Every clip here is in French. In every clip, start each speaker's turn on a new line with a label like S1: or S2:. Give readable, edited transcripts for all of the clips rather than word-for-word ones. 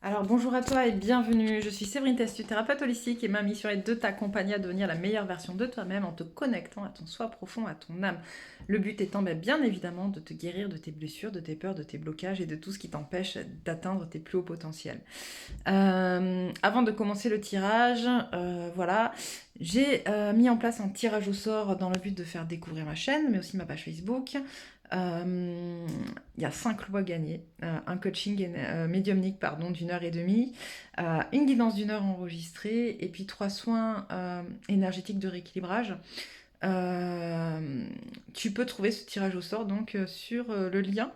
S1: Alors bonjour à toi et bienvenue, je suis Séverine Testu, thérapeute holistique et ma mission est de t'accompagner à devenir la meilleure version de toi-même en te connectant à ton soi profond, à ton âme. Le but étant bien évidemment de te guérir de tes blessures, de tes peurs, de tes blocages et de tout ce qui t'empêche d'atteindre tes plus hauts potentiels. Avant de commencer le tirage, voilà, j'ai mis en place un tirage au sort dans le but de faire découvrir ma chaîne, mais aussi ma page Facebook. Il y a 5 lois gagnées, un coaching médiumnique d'une heure et demie, une guidance d'une heure enregistrée, et puis 3 soins énergétiques de rééquilibrage. Tu peux trouver ce tirage au sort donc sur le lien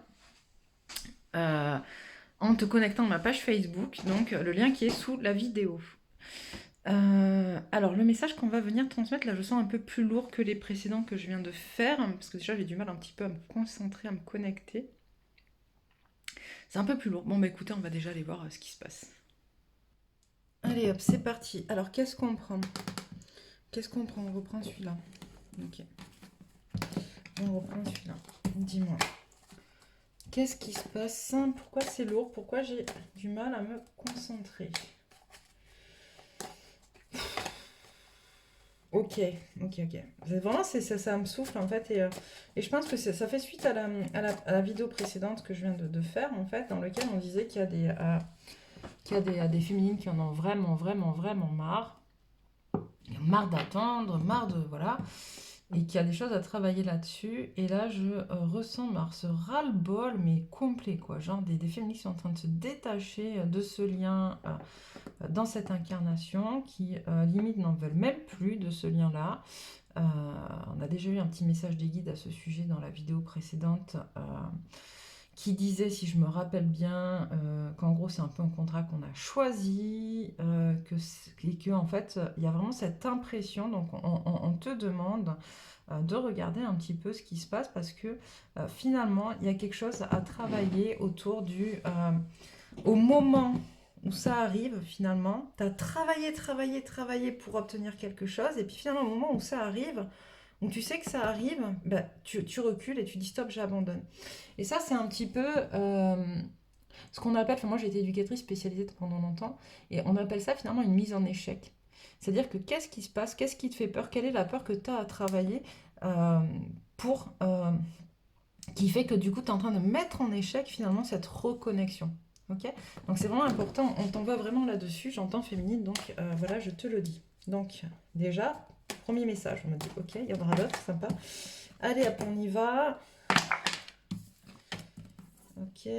S1: euh, en te connectant à ma page Facebook, donc le lien qui est sous la vidéo. Alors le message qu'on va venir transmettre, là je sens un peu plus lourd que les précédents que je viens de faire, parce que déjà j'ai du mal un petit peu à me concentrer, à me connecter. C'est un peu plus lourd. Bon bah écoutez, on va déjà aller voir ce qui se passe. Allez hop, c'est parti. Alors qu'est-ce qu'on prend? Qu'est-ce qu'on prend? On reprend celui-là. Ok. On reprend celui-là. Dis-moi. Qu'est-ce qui se passe? Pourquoi c'est lourd? Pourquoi j'ai du mal à me concentrer? Ok, ok. Vraiment, ça me souffle en fait. Et je pense que ça fait suite à la vidéo précédente que je viens de faire en fait, dans laquelle on disait qu'il y a des féminines qui en ont vraiment, vraiment, vraiment marre. Marre d'attendre, marre de. Voilà. Et qu'il y a des choses à travailler là-dessus. Et là, je ressens ce ras-le-bol, mais complet, quoi. Genre des féministes qui sont en train de se détacher de ce lien dans cette incarnation, qui limite n'en veulent même plus de ce lien-là. On a déjà eu un petit message des guides à ce sujet dans la vidéo précédente, qui disait, si je me rappelle bien, qu'en gros c'est un peu un contrat qu'on a choisi, et que en fait il y a vraiment cette impression, donc on te demande de regarder un petit peu ce qui se passe, parce que finalement il y a quelque chose à travailler autour au moment où ça arrive, finalement, tu as travaillé pour obtenir quelque chose, et puis finalement au moment où ça arrive, où tu sais que ça arrive, tu recules et tu dis stop, j'abandonne. Et ça, c'est un petit peu ce qu'on appelle, enfin moi j'ai été éducatrice spécialisée pendant longtemps, et on appelle ça finalement une mise en échec. C'est-à-dire que qu'est-ce qui se passe, qu'est-ce qui te fait peur, quelle est la peur que tu as à travailler euh, pour, qui fait que du coup tu es en train de mettre en échec finalement cette reconnexion. Ok. Donc c'est vraiment important, on t'envoie vraiment là-dessus, j'entends féminine, donc voilà, je te le dis. Donc déjà, premier message, on m'a dit ok, il y en aura d'autres, sympa. Allez hop, on y va. Ok.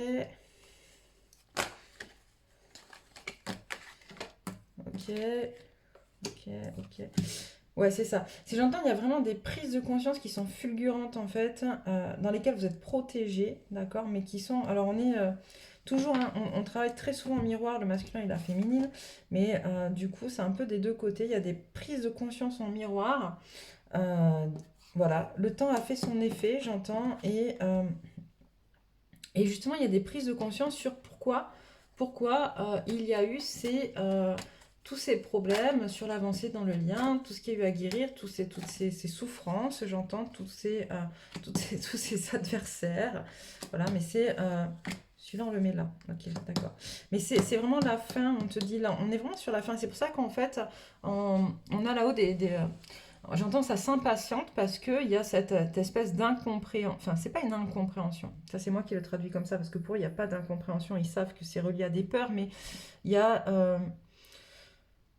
S1: Ok, ok. Ouais, c'est ça. Si j'entends, il y a vraiment des prises de conscience qui sont fulgurantes en fait, dans lesquelles vous êtes protégés, d'accord, mais qui sont. Alors on est toujours, hein, on travaille très souvent en miroir, le masculin et la féminine, mais du coup c'est un peu des deux côtés. Il y a des prises de conscience en miroir. euh, voilà, le temps a fait son effet, j'entends, et justement il y a des prises de conscience sur pourquoi il y a eu tous ces problèmes sur l'avancée dans le lien, tout ce qu'il y a eu à guérir, toutes ces souffrances, j'entends, tous ces adversaires. Voilà, mais celui-là, on le met là. Ok, d'accord. Mais c'est vraiment la fin, on te dit là, on est vraiment sur la fin. C'est pour ça qu'en fait, on a là-haut j'entends ça s'impatiente parce qu'il y a cette espèce d'incompréhension. Enfin, c'est pas une incompréhension. Ça, c'est moi qui le traduis comme ça parce que pour eux, il n'y a pas d'incompréhension. Ils savent que c'est relié à des peurs, mais il y a.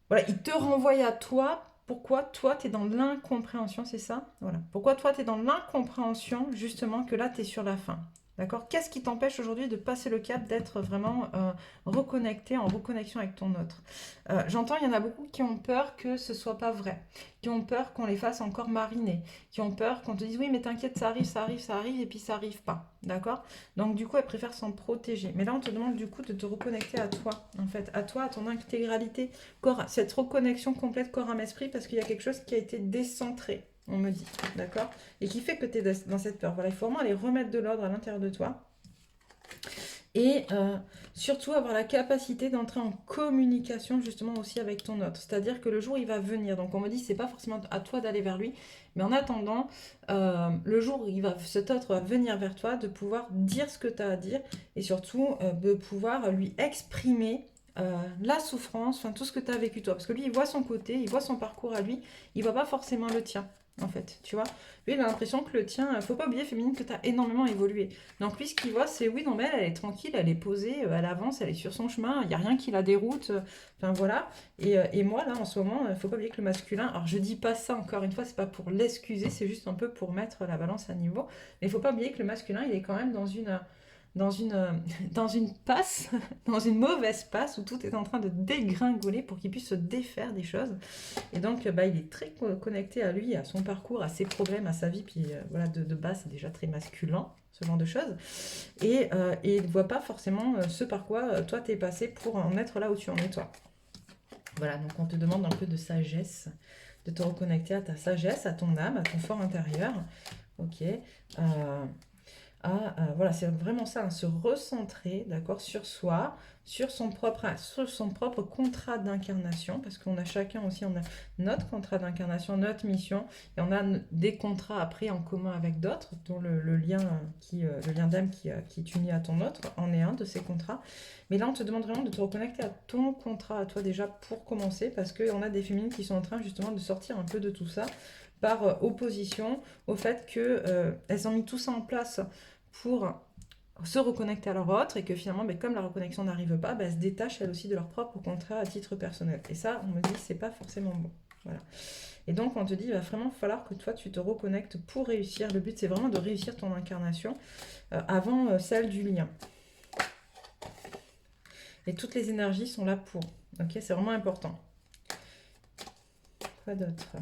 S1: Voilà, ils te renvoient à toi. Pourquoi toi, tu es dans l'incompréhension, c'est ça? Voilà. Pourquoi toi, tu es dans l'incompréhension, justement, que là, tu es sur la fin. D'accord? Qu'est-ce qui t'empêche aujourd'hui de passer le cap, d'être vraiment reconnecté, en reconnexion avec ton autre? J'entends, il y en a beaucoup qui ont peur que ce soit pas vrai, qui ont peur qu'on les fasse encore mariner, qui ont peur qu'on te dise oui, mais t'inquiète, ça arrive, ça arrive, ça arrive, et puis ça arrive pas. D'accord? Donc du coup, elles préfèrent s'en protéger. Mais là, on te demande du coup de te reconnecter à toi, en fait, à toi, à ton intégralité, cette reconnexion complète corps âme esprit, parce qu'il y a quelque chose qui a été décentré, on me dit, d'accord, et qui fait que tu es dans cette peur. Voilà, il faut vraiment aller remettre de l'ordre à l'intérieur de toi, et surtout avoir la capacité d'entrer en communication justement aussi avec ton autre. C'est-à-dire que le jour il va venir, donc on me dit c'est pas forcément à toi d'aller vers lui, mais en attendant, le jour où cet autre va venir vers toi, de pouvoir dire ce que tu as à dire, et surtout de pouvoir lui exprimer la souffrance, enfin tout ce que tu as vécu toi. Parce que lui, il voit son côté, il voit son parcours à lui, il voit pas forcément le tien, en fait, tu vois. Lui, il a l'impression que le tien, faut pas oublier, féminine, que tu as énormément évolué. Donc lui, ce qu'il voit, c'est oui, non, mais elle est tranquille, elle est posée, elle avance, elle est sur son chemin, il n'y a rien qui la déroute, enfin voilà. Et moi, là, en ce moment, faut pas oublier que le masculin, alors je dis pas ça, encore une fois, c'est pas pour l'excuser, c'est juste un peu pour mettre la balance à niveau. Mais il faut pas oublier que le masculin, il est quand même dans une, dans une passe, dans une mauvaise passe où tout est en train de dégringoler pour qu'il puisse se défaire des choses. Et donc, bah, il est très connecté à lui, à son parcours, à ses problèmes, à sa vie. Puis voilà, de base, c'est déjà très masculin, ce genre de choses. Et il ne voit pas forcément ce par quoi toi t'es passé pour en être là où tu en es toi. Voilà, donc on te demande un peu de sagesse, de te reconnecter à ta sagesse, à ton âme, à ton fort intérieur. Ok. Voilà, c'est vraiment ça, hein, se recentrer, d'accord, sur soi, sur son propre contrat d'incarnation, parce qu'on a chacun aussi, on a notre contrat d'incarnation, notre mission, et on a des contrats après en commun avec d'autres, dont le lien le lien d'âme qui est uni à ton autre, en est un de ces contrats. Mais là, on te demande vraiment de te reconnecter à ton contrat, à toi déjà, pour commencer, parce qu'on a des féminines qui sont en train justement de sortir un peu de tout ça, par opposition au fait qu'elles ont mis tout ça en place pour se reconnecter à leur autre et que finalement, ben, comme la reconnexion n'arrive pas, ben, elles se détachent elles aussi de leur propre contrat à titre personnel. Et ça, on me dit, c'est pas forcément bon. Voilà. Et donc, on te dit, il va vraiment falloir que toi, tu te reconnectes pour réussir. Le but, c'est vraiment de réussir ton incarnation avant celle du lien. Et toutes les énergies sont là pour. Ok, c'est vraiment important. Quoi d'autre?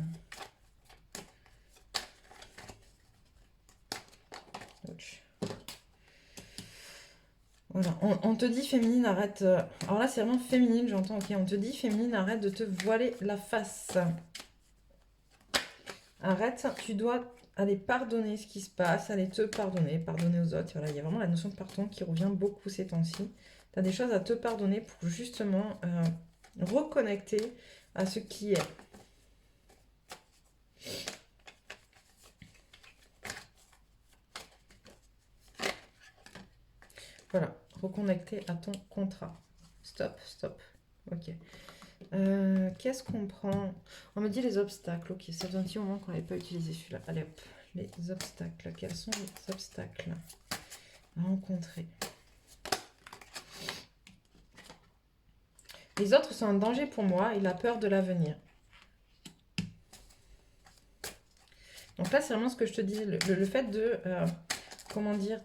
S1: Voilà, on te dit féminine, arrête. Alors là, c'est vraiment féminine, j'entends, ok. On te dit féminine, arrête de te voiler la face. Arrête, tu dois aller pardonner ce qui se passe, aller te pardonner, pardonner aux autres. Voilà, il y a vraiment la notion de pardon qui revient beaucoup ces temps-ci. Tu as des choses à te pardonner pour justement reconnecter à ce qui est. Voilà, reconnecter à ton contrat. Stop, stop. Ok. Qu'est-ce qu'on prend? On me dit les obstacles. Ok, ça faisait un petit moment qu'on n'avait pas utilisé celui-là. Allez hop, les obstacles. Quels sont les obstacles à rencontrer? Les autres sont un danger pour moi et la peur de l'avenir. Donc là, c'est vraiment ce que je te dis. Le fait de, comment dire,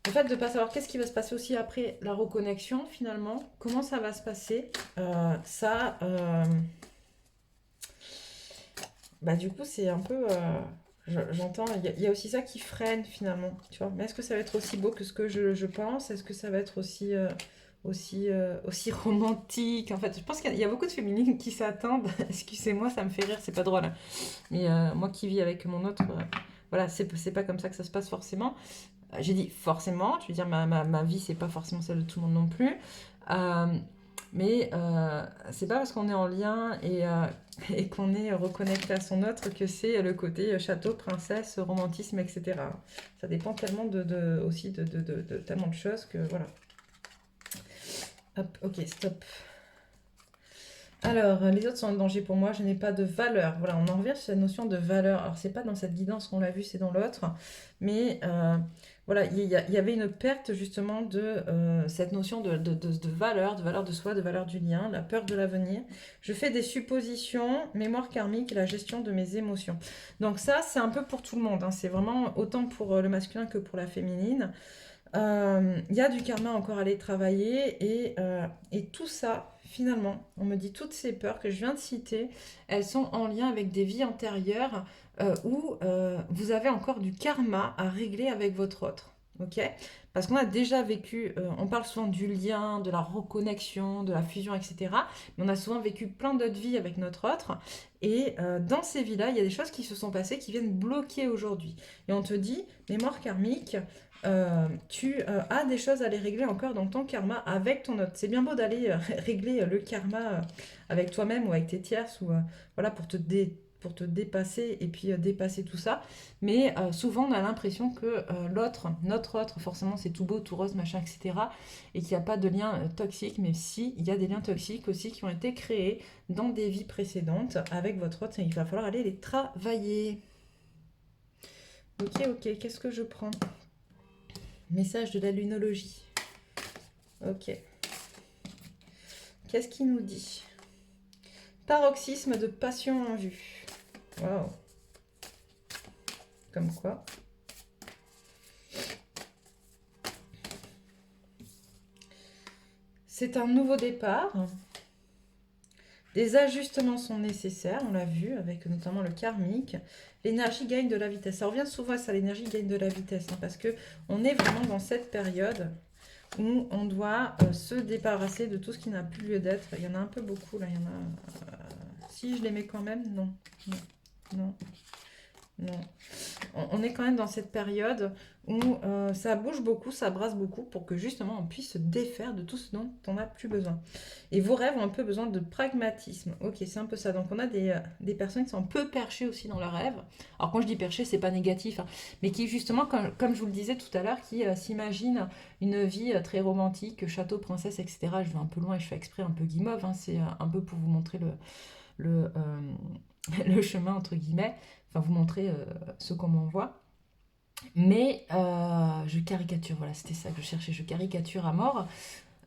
S1: le fait de ne pas savoir qu'est-ce qui va se passer aussi après la reconnexion, finalement, comment ça va se passer, bah, du coup, c'est un peu... j'entends, il y a aussi ça qui freine, finalement, tu vois. Mais est-ce que ça va être aussi beau que ce que je pense? Est-ce que ça va être aussi romantique? En fait, je pense qu'il y a beaucoup de féminines qui s'attendent. Excusez-moi, ça me fait rire, c'est pas drôle, hein. Mais moi qui vis avec mon autre, voilà, c'est pas comme ça que ça se passe forcément. J'ai dit forcément, je veux dire, ma vie, c'est pas forcément celle de tout le monde non plus. Euh, mais c'est pas parce qu'on est en lien et qu'on est reconnecté à son autre que c'est le côté château, princesse, romantisme, etc. Ça dépend tellement aussi de tellement de choses que voilà. Hop, ok, stop. Alors, les autres sont un danger pour moi, je n'ai pas de valeur. Voilà, on en revient sur cette notion de valeur. Alors, c'est pas dans cette guidance qu'on l'a vu, c'est dans l'autre. Mais voilà, il y avait une perte justement de cette notion de valeur de soi, de valeur du lien, la peur de l'avenir. Je fais des suppositions, mémoire karmique et la gestion de mes émotions. Donc ça, c'est un peu pour tout le monde, hein. C'est vraiment autant pour le masculin que pour la féminine. Il y a du karma encore à aller travailler et tout ça, finalement, on me dit toutes ces peurs que je viens de citer, elles sont en lien avec des vies antérieures où vous avez encore du karma à régler avec votre autre. Ok? Parce qu'on a déjà vécu, on parle souvent du lien, de la reconnexion, de la fusion, etc. Mais on a souvent vécu plein d'autres vies avec notre autre. Et dans ces vies-là, il y a des choses qui se sont passées qui viennent bloquer aujourd'hui. Et on te dit, mémoire karmique, tu as des choses à les régler encore dans ton karma avec ton autre. C'est bien beau d'aller régler le karma avec toi-même ou avec tes tierces ou voilà pour pour te dépasser et puis dépasser tout ça. Mais souvent, on a l'impression que notre autre, forcément, c'est tout beau, tout rose, machin, etc. Et qu'il n'y a pas de lien toxique. Mais si, il y a des liens toxiques aussi qui ont été créés dans des vies précédentes avec votre autre. Et il va falloir aller les travailler. Ok, qu'est-ce que je prends? Message de la lunologie. Ok. Qu'est-ce qu'il nous dit? Paroxysme de passion en vue. Waouh. Comme quoi. C'est un nouveau départ. Des ajustements sont nécessaires, on l'a vu, avec notamment le karmique. L'énergie gagne de la vitesse. Ça revient souvent à ça, l'énergie gagne de la vitesse, hein, parce que on est vraiment dans cette période où on doit se débarrasser de tout ce qui n'a plus lieu d'être. Il y en a un peu beaucoup, là, il y en a... si je les mets quand même, non, non, non. Non. On est quand même dans cette période où ça bouge beaucoup, ça brasse beaucoup pour que justement on puisse se défaire de tout ce dont on n'a plus besoin. Et vos rêves ont un peu besoin de pragmatisme. Ok, c'est un peu ça. Donc on a des personnes qui sont un peu perchées aussi dans leurs rêves. Alors quand je dis perché, c'est pas négatif, hein, mais qui justement, comme je vous le disais tout à l'heure, qui s'imaginent une vie très romantique, château, princesse, etc. Je vais un peu loin et je fais exprès un peu guimauve, hein, c'est un peu pour vous montrer le, le chemin entre guillemets, enfin vous montrer ce qu'on m'envoie. Mais je caricature, voilà, c'était ça que je cherchais, je caricature à mort.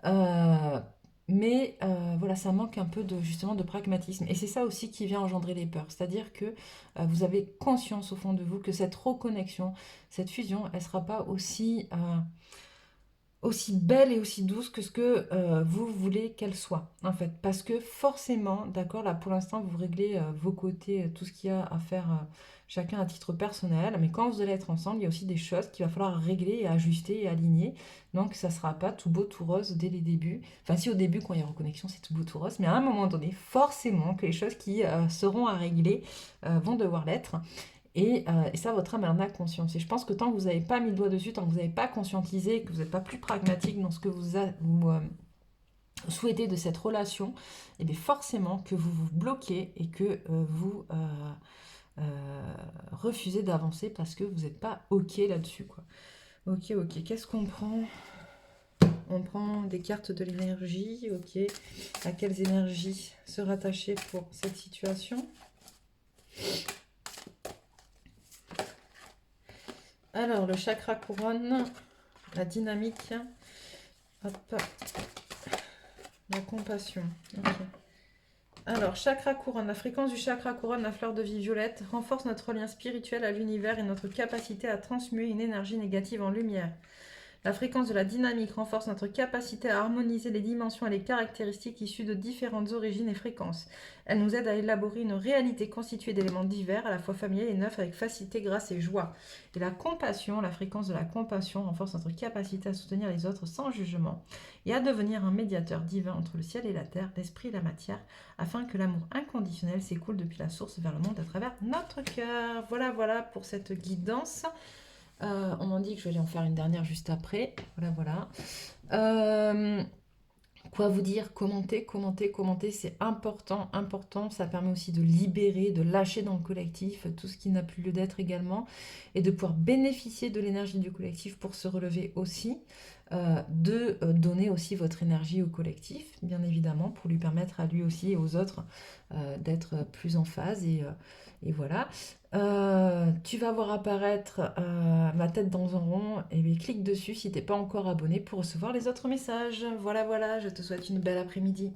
S1: Euh, mais voilà, ça manque un peu de justement de pragmatisme. Et c'est ça aussi qui vient engendrer les peurs. C'est-à-dire que vous avez conscience au fond de vous que cette reconnexion, cette fusion, elle ne sera pas aussi belle et aussi douce que ce que vous voulez qu'elle soit, en fait. Parce que forcément, d'accord, là pour l'instant, vous réglez vos côtés, tout ce qu'il y a à faire chacun à titre personnel, mais quand vous allez être ensemble, il y a aussi des choses qu'il va falloir régler et ajuster et aligner. Donc ça ne sera pas tout beau, tout rose dès les débuts. Enfin si au début, quand il y a reconnexion, c'est tout beau, tout rose, mais à un moment donné, forcément que les choses qui seront à régler vont devoir l'être. Et ça, votre âme en a conscience. Et je pense que tant que vous n'avez pas mis le doigt dessus, tant que vous n'avez pas conscientisé, que vous n'êtes pas plus pragmatique dans ce que vous souhaitez de cette relation, et bien forcément que vous vous bloquez et que vous refusez d'avancer parce que vous n'êtes pas OK là-dessus, quoi. Ok, qu'est-ce qu'on prend? On prend des cartes de l'énergie, ok. À quelles énergies se rattacher pour cette situation? Alors, le chakra couronne, la dynamique, hop, la compassion. Ok. Alors, chakra couronne, la fréquence du chakra couronne, la fleur de vie violette, renforce notre lien spirituel à l'univers et notre capacité à transmuer une énergie négative en lumière. La fréquence de la dynamique renforce notre capacité à harmoniser les dimensions et les caractéristiques issues de différentes origines et fréquences. Elle nous aide à élaborer une réalité constituée d'éléments divers, à la fois familiers et neufs, avec facilité, grâce et joie. Et la compassion, la fréquence de la compassion renforce notre capacité à soutenir les autres sans jugement et à devenir un médiateur divin entre le ciel et la terre, l'esprit et la matière, afin que l'amour inconditionnel s'écoule depuis la source vers le monde à travers notre cœur. Voilà pour cette guidance. On m'a dit que je vais en faire une dernière juste après. Voilà. Quoi vous dire? Commentez, c'est important. Ça permet aussi de libérer, de lâcher dans le collectif tout ce qui n'a plus lieu d'être également, et de pouvoir bénéficier de l'énergie du collectif pour se relever aussi, de donner aussi votre énergie au collectif, bien évidemment, pour lui permettre à lui aussi et aux autres d'être plus en phase, et voilà. Tu vas voir apparaître ma tête dans un rond, et bien clique dessus si t'es pas encore abonné pour recevoir les autres messages. Voilà, je te souhaite une belle après-midi.